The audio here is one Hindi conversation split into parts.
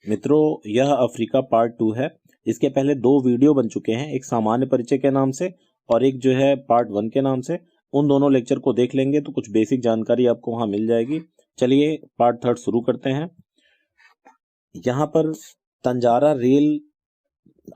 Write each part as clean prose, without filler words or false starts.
मित्रों, यह अफ्रीका पार्ट 2 है। इसके पहले 2 वीडियो बन चुके हैं, एक सामान्य परिचय के नाम से और एक जो है पार्ट 1 के नाम से। उन दोनों लेक्चर को देख लेंगे तो कुछ बेसिक जानकारी आपको वहां मिल जाएगी। चलिए पार्ट 3 शुरू करते हैं। यहाँ पर तंजारा रेल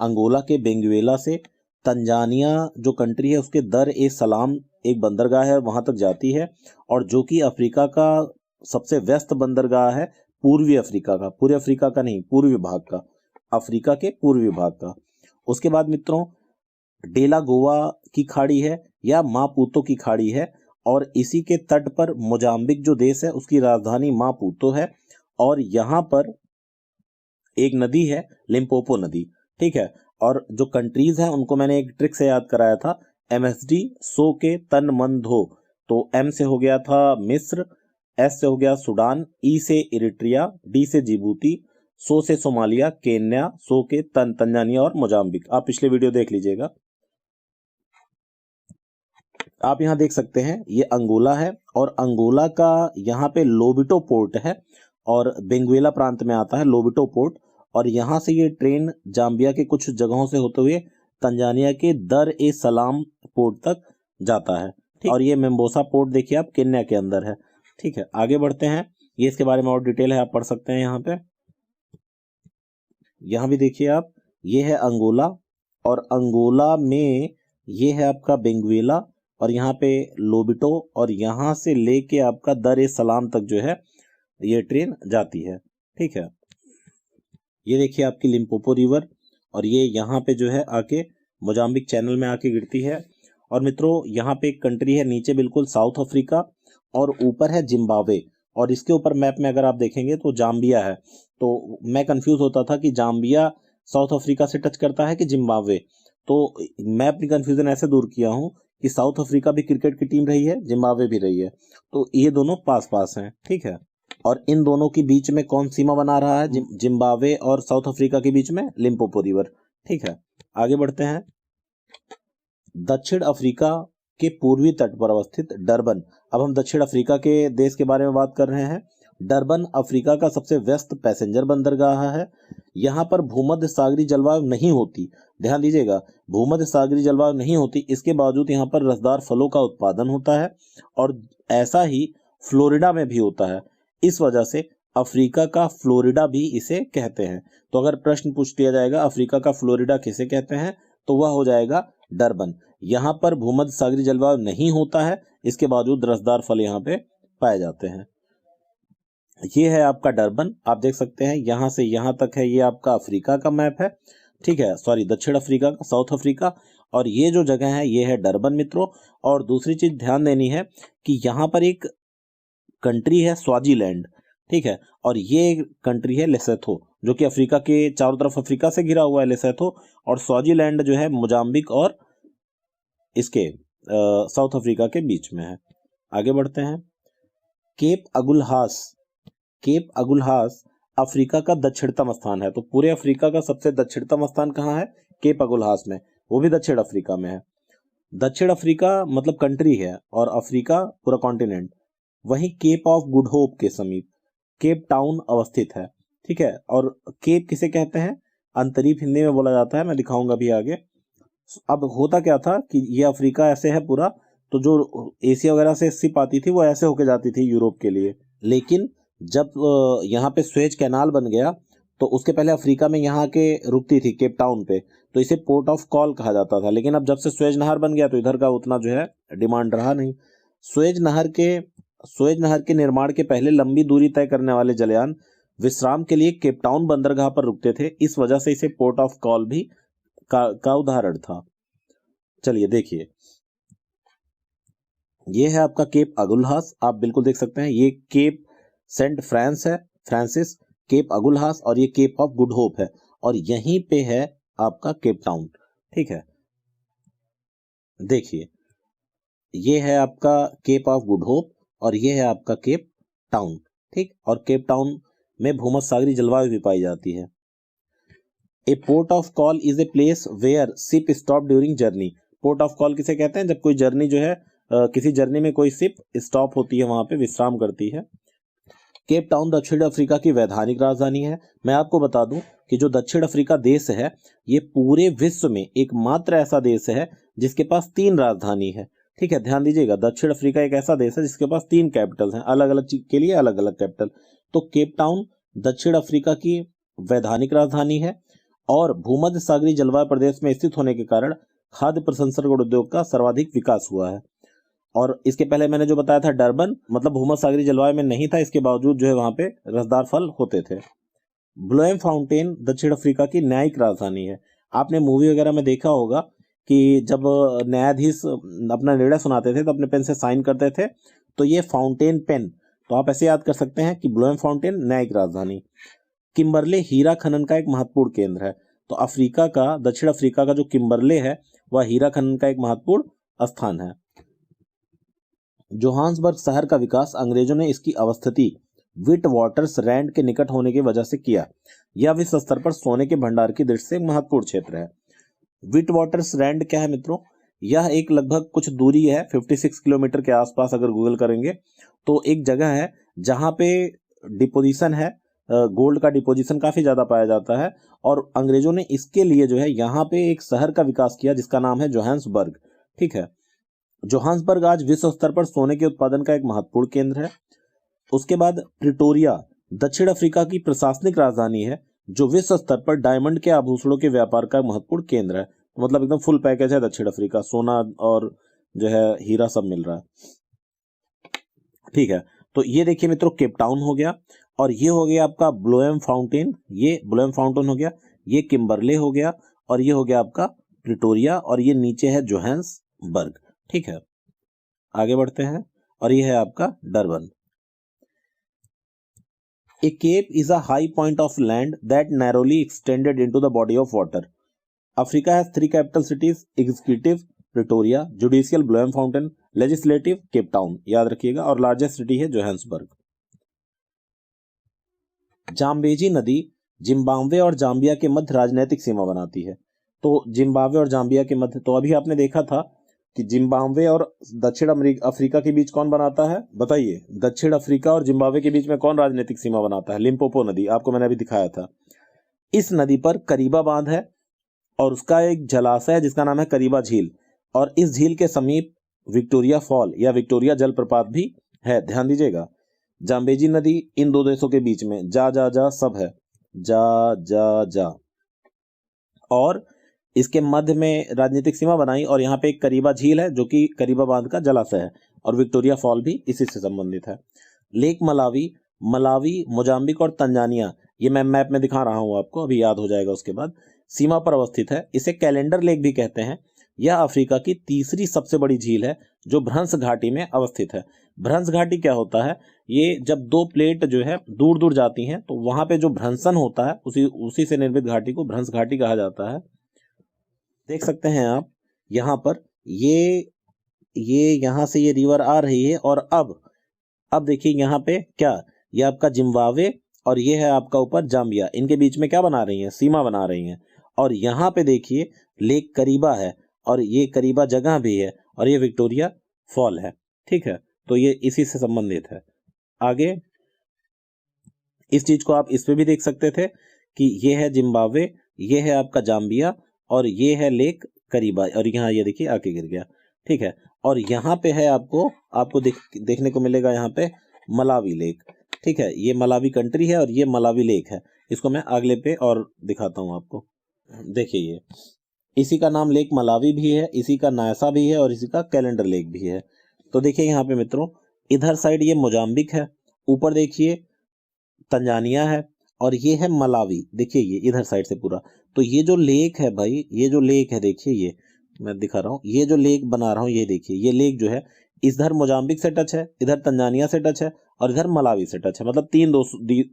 अंगोला के बेंगुएला से तंजानिया जो कंट्री है उसके दर ए सलाम एक बंदरगाह है, वहां तक जाती है, और जो कि अफ्रीका का सबसे व्यस्त बंदरगाह है, पूर्वी अफ्रीका का, पूरे अफ्रीका का नहीं, पूर्वी भाग का, अफ्रीका के पूर्वी भाग का। उसके बाद मित्रों डेला गोवा की खाड़ी है या मापुतो की खाड़ी है, और इसी के तट पर मोजाम्बिक जो देश है उसकी राजधानी मापुतो है, और यहाँ पर एक नदी है लिम्पोपो नदी। ठीक है, और जो कंट्रीज हैं उनको मैंने एक ट्रिक से याद कराया था, MSD सो के तन मन धो। तो M से हो गया था मिस्र, S से हो गया सूडान, E से इरिट्रिया, D से जिबूती, सो से सोमालिया, केन्या, सो के तंजानिया और मोजाम्बिक। आप पिछले वीडियो देख लीजिएगा। आप यहाँ देख सकते हैं ये अंगोला है, और अंगोला का यहाँ पे लोबिटो पोर्ट है, और बेंगुएला प्रांत में आता है लोबिटो पोर्ट, और यहाँ से ये ट्रेन जाम्बिया के कुछ जगहों से होते हुए तंजानिया के दर ए सलाम पोर्ट तक जाता है। ठीक, और ये मेम्बोसा पोर्ट देखिए आप केन्या के अंदर है। ठीक है, आगे बढ़ते हैं। ये इसके बारे में और डिटेल है, आप पढ़ सकते हैं यहाँ पे। यहाँ भी देखिए आप, ये है अंगोला, और अंगोला में ये है आपका बेंगुएला, और यहाँ पे लोबिटो, और यहाँ से लेके आपका दर ए सलाम तक जो है ये ट्रेन जाती है। ठीक है, ये देखिए आपकी लिम्पोपो रिवर, और ये यहाँ पे जो है आके मोजाम्बिक चैनल में आके गिरती है। और मित्रों यहाँ पे एक कंट्री है नीचे बिल्कुल साउथ अफ्रीका, और ऊपर है जिम्बाब्वे, और इसके ऊपर मैप में अगर आप देखेंगे तो जाम्बिया है। तो मैं कंफ्यूज होता था कि जाम्बिया साउथ अफ्रीका से टच करता है कि जिम्बाब्वे। तो मैं अपनी कंफ्यूजन ऐसे दूर किया हूँ कि साउथ अफ्रीका भी क्रिकेट की टीम रही है, जिम्बाब्वे भी रही है, तो ये दोनों पास पास हैं। ठीक है, और इन दोनों के बीच में कौन सीमा बना रहा है? जिम्बाब्वे और साउथ अफ्रीका के बीच में लिम्पोपो रिवर। ठीक है, आगे बढ़ते हैं। दक्षिण अफ्रीका के पूर्वी तट पर अवस्थित डरबन। अब हम दक्षिण अफ्रीका के देश के बारे में बात कर रहे हैं। डरबन अफ्रीका का सबसे व्यस्त पैसेंजर बंदरगाह है। यहाँ पर भूमध्य सागरीय जलवायु नहीं होती, ध्यान दीजिएगा, भूमध्य सागरीय जलवायु नहीं होती, इसके बावजूद यहाँ पर रसदार फलों का उत्पादन होता है, और ऐसा ही फ्लोरिडा में भी होता है। इस वजह से अफ्रीका का फ्लोरिडा भी इसे कहते हैं। तो अगर प्रश्न पूछ लिया जाएगा अफ्रीका का फ्लोरिडा किसे कहते हैं, तो वह हो जाएगा डरबन। यहाँ पर भूमध्य सागरीय जलवायु नहीं होता है, इसके बावजूद रसदार फल यहाँ पे पाए जाते हैं। ये है आपका डरबन, आप देख सकते हैं यहाँ से यहाँ तक है, ये आपका अफ्रीका का मैप है। ठीक है, सॉरी, दक्षिण अफ्रीका का, साउथ अफ्रीका, और ये जो जगह है ये है डरबन मित्रों। और दूसरी चीज ध्यान देनी है कि यहाँ पर एक कंट्री है स्वाजीलैंड। ठीक है, और ये कंट्री है लेसोथो, जो कि अफ्रीका के चारों तरफ अफ्रीका से घिरा हुआ है लेसोथो, और स्वाजीलैंड जो है मोजाम्बिक और इसके साउथ अफ्रीका के बीच में है। आगे बढ़ते हैं। Cape Agulhas, Cape Agulhas Africa का दक्षिणतम स्थान है। तो पूरे अफ्रीका का सबसे दक्षिणतम स्थान कहाँ है? केप अगुलहास में, वो भी दक्षिण अफ्रीका में है। दक्षिण अफ्रीका मतलब कंट्री है, और अफ्रीका पूरा कॉन्टिनेंट। वहीं केप ऑफ गुड होप के समीप केप टाउन अवस्थित है। ठीक है, और केप किसे कहते हैं? अंतरीप हिंदी में बोला जाता है, मैं दिखाऊंगा भी आगे। अब होता क्या था कि ये अफ्रीका ऐसे है पूरा, तो जो एशिया वगैरह से शिप आती थी वो ऐसे होके जाती थी यूरोप के लिए, लेकिन जब यहाँ पे स्वेज कैनाल बन गया तो उसके पहले अफ्रीका में यहाँ के रुकती थी केप टाउन पे, तो इसे पोर्ट ऑफ कॉल कहा जाता था। लेकिन अब जब से स्वेज नहर बन गया तो इधर का उतना जो है डिमांड रहा नहीं। स्वेज नहर के निर्माण के पहले लंबी दूरी तय करने वाले जलयान विश्राम के लिए केप टाउन बंदरगाह पर रुकते थे, इस वजह से इसे पोर्ट ऑफ कॉल भी का उदाहरण था। चलिए देखिए, ये है आपका केप अगुलहास, आप बिल्कुल देख सकते हैं, ये Cape Saint Francis, Cape Agulhas, और ये केप ऑफ गुड होप है, और यहीं पे है आपका केप टाउन। ठीक है, देखिए, ये है आपका केप ऑफ गुड होप, और ये है आपका केप टाउन। ठीक, और केप टाउन में भूमध्य सागरीय जलवायु भी पाई जाती है। A port of call is a place where ship stop during journey. Port of call किसे कहते हैं? जब कोई जर्नी जो है किसी जर्नी में कोई शिप स्टॉप होती है, वहां पे विश्राम करती है। केप टाउन दक्षिण अफ्रीका की वैधानिक राजधानी है। मैं आपको बता दूं कि जो दक्षिण अफ्रीका देश है ये पूरे विश्व में एकमात्र ऐसा देश है जिसके पास 3 राजधानी है। ठीक है, ध्यान दीजिएगा, दक्षिण अफ्रीका एक ऐसा देश है जिसके पास 3 कैपिटल हैं, अलग अलग चीज के लिए अलग अलग कैपिटल। तो केप टाउन दक्षिण अफ्रीका की वैधानिक राजधानी है और भूमध्य सागरीय जलवायु प्रदेश में स्थित होने के कारण खाद्य प्रसंस्करण उद्योग का सर्वाधिक विकास हुआ है। और इसके पहले मैंने जो बताया था डरबन, मतलब भूमध्य सागरीय जलवायु में नहीं था, इसके बावजूद जो है वहां पे रसदार फल होते थे। ब्लोएम फाउंटेन दक्षिण अफ्रीका की न्यायिक राजधानी है। आपने मूवी वगैरह में देखा होगा कि जब न्यायाधीश अपना निर्णय सुनाते थे तो अपने पेन से साइन करते थे, तो ये फाउंटेन पेन, तो आप ऐसे याद कर सकते हैं कि ब्लोएम फाउंटेन न्यायिक राजधानी। किम्बरले हीरा खनन का एक महत्वपूर्ण केंद्र है। तो अफ्रीका का, दक्षिण अफ्रीका का जो किम्बरले है वह हीरा खनन का एक महत्वपूर्ण स्थान है। जोहान्सबर्ग शहर का विकास अंग्रेजों ने इसकी अवस्थिति विट वाटर्स रैंड के निकट होने की वजह से किया। यह विश्व स्तर पर सोने के भंडार की दृष्टि से एक महत्वपूर्ण क्षेत्र है। विट वाटर्स रैंड क्या है मित्रों? यह एक लगभग कुछ दूरी है, 56 किलोमीटर के आसपास अगर गूगल करेंगे तो एक जगह है जहां पे डिपोजिशन है, गोल्ड का डिपोजिशन काफी ज्यादा पाया जाता है और अंग्रेजों ने इसके लिए जो है यहाँ पे एक शहर का विकास किया जिसका नाम है जोहान्सबर्ग। ठीक है, जोहान्सबर्ग आज विश्व स्तर पर सोने के उत्पादन का एक महत्वपूर्ण केंद्र है। उसके बाद प्रिटोरिया दक्षिण अफ्रीका की प्रशासनिक राजधानी है जो विश्व स्तर पर डायमंड के आभूषणों के व्यापार का महत्वपूर्ण केंद्र है। मतलब एकदम फुल पैकेज है दक्षिण अफ्रीका, सोना और जो है हीरा सब मिल रहा है। ठीक है, तो ये देखिए मित्रों केप टाउन हो गया और ये हो गया आपका ब्लोएम फाउंटेन, ये ब्लोएम फाउंटेन हो गया, ये किम्बरले हो गया और ये हो गया आपका प्रिटोरिया और ये नीचे है जोहान्सबर्ग। ठीक है, आगे बढ़ते हैं और ये है आपका Durban. A cape is a high point of land that narrowly extended into the body of water. Africa has 3 capital cities: executive Pretoria, judicial Bloemfontein, legislative Cape Town, याद रखिएगा, और लार्जेस्ट सिटी है जोहान्सबर्ग। जाम्बेजी नदी जिम्बाब्वे और जाम्बिया के मध्य राजनीतिक सीमा बनाती है। तो जिम्बाब्वे और जाम्बिया के मध्य, तो अभी आपने देखा था कि जिम्बाब्वे और दक्षिण अफ्रीका के बीच कौन बनाता है, बताइए? दक्षिण अफ्रीका और जिम्बाब्वे के बीच में कौन राजनीतिक सीमा बनाता है? लिम्पोपो नदी, आपको मैंने अभी दिखाया था। इस नदी पर करीबा बांध है और उसका एक जलाशय है जिसका नाम है करीबा झील, और इस झील के समीप विक्टोरिया फॉल या विक्टोरिया जलप्रपात भी है। ध्यान दीजिएगा, जाम्बेजी नदी इन दो देशों के बीच में जा जा जा सब है, जा जा जा, और इसके मध्य में राजनीतिक सीमा बनाई और यहाँ पे एक करीबा झील है जो कि करीबा बांध का जलाशय है, और विक्टोरिया फॉल भी इसी से संबंधित है। लेक मलावी, मलावी, मोजाम्बिक और तंजानिया, ये मैं मैप में दिखा रहा हूँ आपको, अभी याद हो जाएगा उसके बाद, सीमा पर अवस्थित है। इसे कैलेंडर लेक भी कहते हैं। यह अफ्रीका की तीसरी सबसे बड़ी झील है जो भ्रंश घाटी में अवस्थित है। भ्रंश घाटी क्या होता है? ये जब दो प्लेट जो है दूर दूर जाती हैं तो वहां पे जो भ्रंशन होता है उसी से निर्मित घाटी को भ्रंश घाटी कहा जाता है। देख सकते हैं आप यहाँ पर, ये यहाँ से ये रिवर आ रही है और अब देखिए यहाँ पे क्या, ये आपका जिम्बाब्वे और ये है आपका ऊपर जाम्बिया, इनके बीच में क्या बना रही हैं? सीमा बना रही हैं। और यहाँ पे देखिए लेक करीबा है और ये करीबा जगह भी है और ये विक्टोरिया फॉल है। ठीक है, तो ये इसी से संबंधित है। आगे इस चीज को आप इस पे भी देख सकते थे कि ये है जिम्बाब्वे, ये है आपका जाम्बिया और ये है लेक करीबा, और यहाँ ये देखिए आके गिर गया। ठीक है, और यहाँ पे है आपको देखने को मिलेगा यहाँ पे मलावी लेक। ठीक है, ये मलावी कंट्री है और ये मलावी लेक है। इसको मैं अगले पे और दिखाता हूँ आपको। देखिए ये इसी का नाम लेक मलावी भी है, इसी का नायसा भी है और इसी का कैलेंडर लेक भी है। तो देखिए यहाँ पे मित्रों, इधर साइड ये मोजाम्बिक है, ऊपर देखिए तंजानिया है और ये है मलावी। देखिए ये इधर साइड से पूरा, तो ये जो लेक है भाई, ये जो लेक है देखिए, ये मैं दिखा रहा हूँ, ये जो लेक बना रहा हूँ, ये देखिए ये लेक जो है इधर मोजाम्बिक से टच है, इधर तंजानिया से टच है और इधर मलावी से टच है। मतलब 3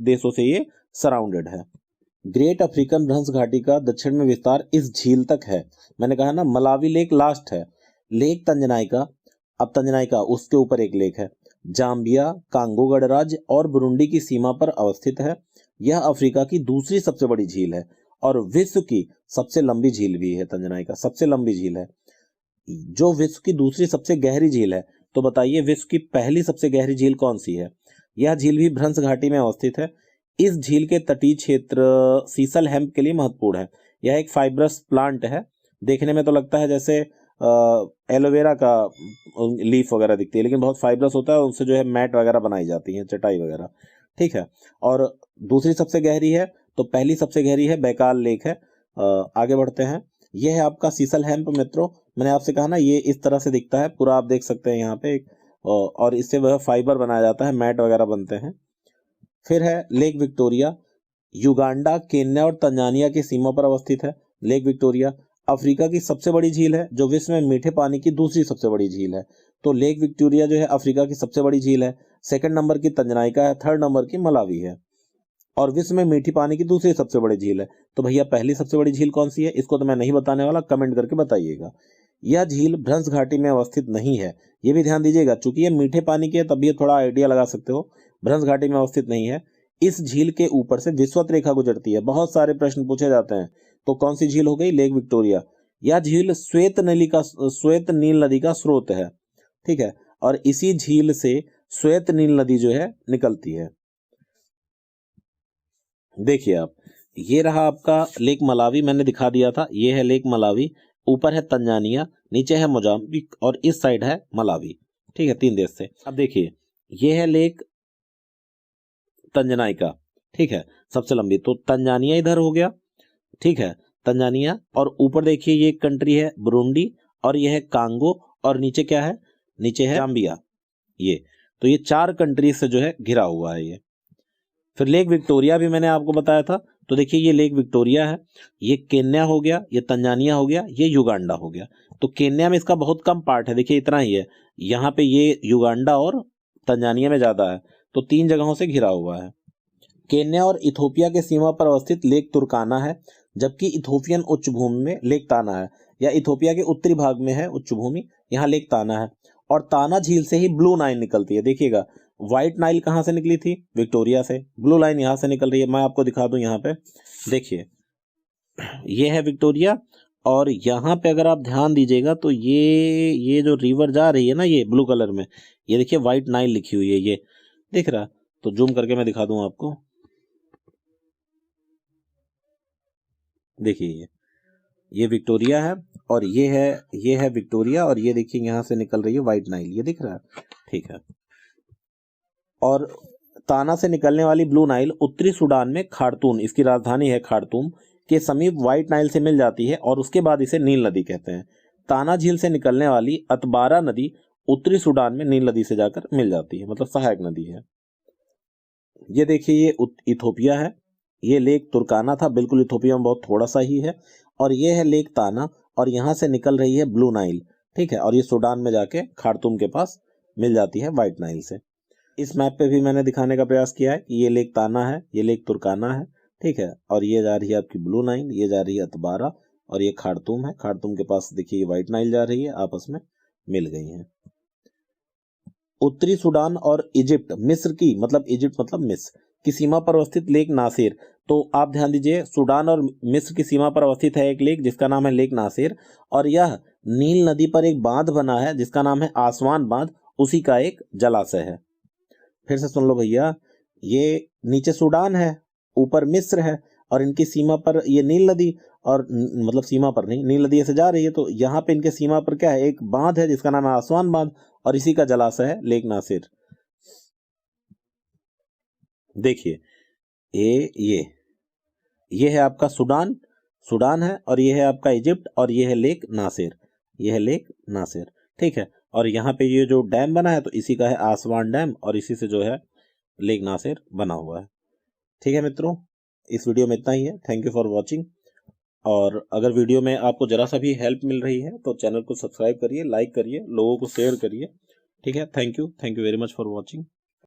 देशों से ये सराउंडेड है। ग्रेट अफ्रीकन भ्रंश घाटी का दक्षिण में विस्तार इस झील तक है। मैंने कहा ना मलावी लेक लास्ट है। लेक तंजनाइका, अब तंजनाइका उसके ऊपर एक लेक है। जाम्बिया, कांगो गणराज्य और बुरुंडी की सीमा पर अवस्थित है। यह अफ्रीका की दूसरी सबसे बड़ी झील है और विश्व की सबसे लंबी झील भी है। तंजनाइका सबसे लंबी झील है। जो विश्व की दूसरी सबसे गहरी झील है, तो बताइए विश्व की पहली सबसे गहरी झील कौन सी है? यह झील भी भ्रंश घाटी में अवस्थित है। इस झील के तटीय क्षेत्र सीसल हेम्प के लिए महत्वपूर्ण है। यह एक फाइब्रस प्लांट है, देखने में तो लगता है जैसे एलोवेरा का लीफ वगैरह दिखती है, लेकिन बहुत फाइब्रस होता है, उससे जो है मैट वगैरह बनाई जाती है, चटाई वगैरह, ठीक है। और दूसरी सबसे गहरी है, तो पहली सबसे गहरी है बैकाल लेक है। आगे बढ़ते हैं। यह है आपका सीसल हेम्प मित्रों, मैंने आपसे कहा ना ये इस तरह से दिखता है पूरा, आप देख सकते हैं यहाँ पे एक, और इससे वह फाइबर बनाया जाता है, मैट वगैरह बनते हैं। फिर है लेक विक्टोरिया, युगांडा, केन्या और तंजानिया की सीमा पर अवस्थित है। लेक विक्टोरिया अफ्रीका की सबसे बड़ी झील है, जो विश्व में मीठे पानी की दूसरी सबसे बड़ी झील है। तो लेक विक्टोरिया जो है अफ्रीका की सबसे बड़ी झील है। सेकंड नंबर की तंजनाइका है, थर्ड नंबर की मलावी है, और विश्व में मीठी पानी की दूसरी सबसे बड़ी झील है। तो भैया पहली सबसे बड़ी झील कौन सी है, इसको तो मैं नहीं बताने वाला, कमेंट करके बताइएगा। यह झील भ्रंश घाटी में अवस्थित नहीं है, ये भी ध्यान दीजिएगा, चूंकि ये मीठे पानी की है तब ये थोड़ा आइडिया लगा सकते हो, भ्रंश घाटी में अवस्थित नहीं है। इस झील के ऊपर से विषुवत रेखा गुजरती है, बहुत सारे प्रश्न पूछे जाते हैं। तो कौन सी झील हो गई, लेक विक्टोरिया। यह झील श्वेत नील नदी का स्रोत है, ठीक है, और इसी झील से श्वेत नील नदी जो है निकलती है। देखिए आप, ये रहा आपका लेक मलावी, मैंने दिखा दिया था, ये है लेक मलावी, ऊपर है तंजानिया, नीचे है मोजाम्बिक और इस साइड है मलावी, ठीक है, 3 देश से। अब देखिए ये है लेक तंजनाइका, ठीक है, सबसे लंबी, तो तंजानिया इधर हो गया, ठीक है, तंजानिया, और ऊपर देखिए ये कंट्री है बुरुंडी, और ये है कांगो, और नीचे क्या है, नीचे है जाम्बिया, ये, तो ये 4 कंट्री से जो है घिरा हुआ है ये। फिर लेक विक्टोरिया भी मैंने आपको बताया था, तो देखिए ये लेक विक्टोरिया है, ये केन्या हो गया, ये तंजानिया हो गया, ये युगांडा हो गया। तो केन्या में इसका बहुत कम पार्ट है, देखिए इतना ही है, यहाँ पे ये युगांडा और तंजानिया में ज्यादा है, तो 3 जगहों से घिरा हुआ है। केन्या और इथोपिया के सीमा पर अवस्थित लेक तुर्काना है, जबकि इथोपियन उच्चभूमि में लेक ताना है, या इथोपिया के उत्तरी भाग में है उच्चभूमि, यहाँ लेक ताना है। और ताना झील से ही ब्लू नाइल निकलती है, देखिएगा व्हाइट नाइल कहाँ से निकली थी, विक्टोरिया से, ब्लू लाइन यहाँ से निकल रही है, मैं आपको दिखा दूं यहाँ पे, देखिए ये है विक्टोरिया, और यहाँ पे अगर आप ध्यान दीजिएगा तो ये जो रिवर जा रही है ना, ये ब्लू कलर में, ये देखिए व्हाइट नाइल लिखी हुई है, ये दिख रहा, तो जूम करके मैं दिखा दूं आपको, देखिए ये विक्टोरिया है, और ये है विक्टोरिया, और ये देखिए यहाँ से निकल रही है व्हाइट नाइल, ये दिख रहा है, ठीक है। और ताना से निकलने वाली ब्लू नाइल उत्तरी सूडान में खार्तूम, इसकी राजधानी है खार्तूम, के समीप व्हाइट नाइल से मिल जाती है, और उसके बाद इसे नील नदी कहते हैं। ताना झील से निकलने वाली अतबारा नदी उत्तरी सूडान में नील नदी से जाकर मिल जाती है, मतलब सहायक नदी है। ये देखिए ये इथोपिया है, ये लेक तुर्काना था, बिल्कुल इथोपिया में बहुत थोड़ा सा ही है, और ये है लेक ताना, और यहाँ से निकल रही है ब्लू नाइल, ठीक है, और ये सूडान में जाके खार्तूम के पास मिल जाती है व्हाइट नाइल से। इस मैप पे भी मैंने दिखाने का प्रयास किया है कि ये लेक ताना है, ये लेक तुर्काना है, ठीक है, और ये जा रही है आपकी ब्लू नाइल, ये जा रही है अतबारा, और ये खार्तूम है, खार्तूम के पास देखिए ये व्हाइट नाइल जा रही है, आपस में मिल गई हैं। उत्तरी सूडान और इजिप्ट, मिस्र की, मतलब इजिप्ट मतलब मिस्र की सीमा पर अवस्थित लेक नासिर, तो आप ध्यान दीजिए, सूडान और मिस्र की सीमा पर अवस्थित है एक लेक जिसका नाम है लेक नासिर, और यह नील नदी पर एक बांध बना है जिसका नाम है आसवान बांध, उसी का एक जलाशय है। फिर से सुन लो भैया, ये नीचे सूडान है, ऊपर मिस्र है, और इनकी सीमा पर ये नील नदी, और मतलब सीमा पर नहीं, नील नदी ऐसे जा रही है, तो यहाँ पे इनके सीमा पर क्या है, एक बांध है जिसका नाम है आसवान बांध, और इसी का जलाशय है लेक नासिर। देखिए ये है आपका सूडान है, और ये है आपका इजिप्ट, और ये है लेक नासिर, ये है लेक नासिर, ठीक है। और यहाँ पे ये जो डैम बना है तो इसी का है आसवान डैम, और इसी से जो है लेक नासिर बना हुआ है, ठीक है मित्रों। इस वीडियो में इतना ही है, थैंक यू फॉर वॉचिंग। और अगर वीडियो में आपको जरा सा भी हेल्प मिल रही है तो चैनल को सब्सक्राइब करिए, लाइक करिए, लोगों को शेयर करिए, ठीक है। Thank you very much for watching.